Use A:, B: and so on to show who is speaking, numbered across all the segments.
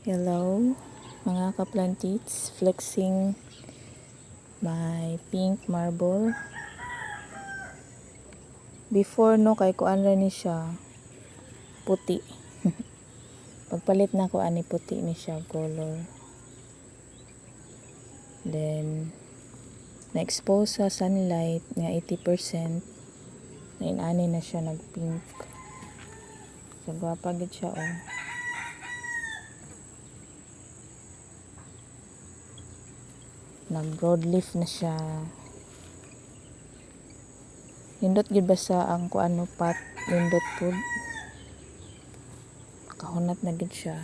A: Hello mga kaplantits, flexing my pink marble. Before no kay kuan ra ni siya puti. Pagpalit na ko ani puti ni siya color. Then na-expose sa sunlight nga 80%, na inani na siya nag-pink. So gwapa gid siya oh. Nag-broadleaf na siya. Nindot gid ba sa ang kuano pot, nindot pud. Kahunat na gid siya.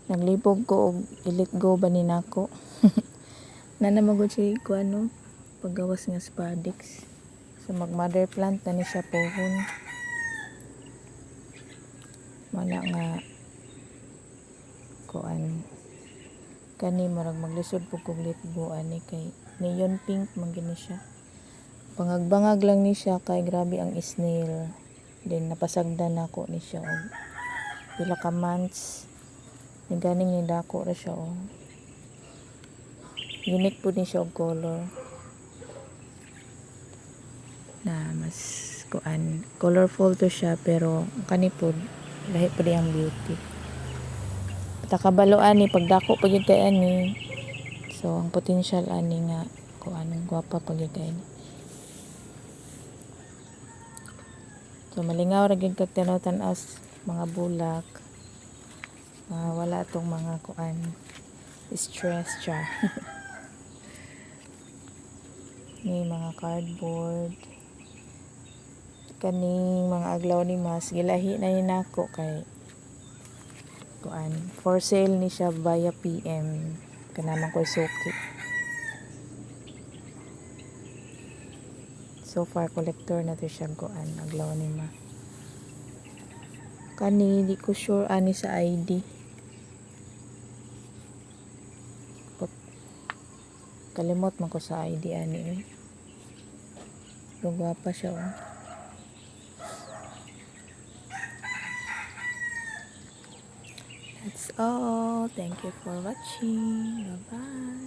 A: Naglibog ko og i-let go ba ni nako. Nanamagod siya kuano paggawas nga spadix. So mag mother plant na ni siya pohon. Mana nga kuan kani marag maglisod pug kog litbo ani kay neon pink man gini siya. Bangag-bangag lang ni siya kay grabe ang snail. Then napasagdan nako ni siya og pila ka months. Ni ganing ni dako ra siya og unique pud ni siya og color. Na mas kuan colorful to siya pero kani pud lahi pud ang beauty. Takabaloan ni pagdako pag yun kay ani. So ang potential ani nga kuan gwapa pag yun kay ani. So malingaw ra gyud kag tanaw-tanaw mga bulak. Wala tong mga kuan stress siya. Ni mga cardboard. Kaning mga aglaw ni mas gilahi na ni nako kay kuan for sale ni siya via PM kanang ko'y suki. So far collector na to siya kuan aglaw ni ma. Kani di ko sure ani sa ID. Kalimot man ko sa ID ani. Pero gwapa siya oh. That's all. Thank you for watching. Bye-bye.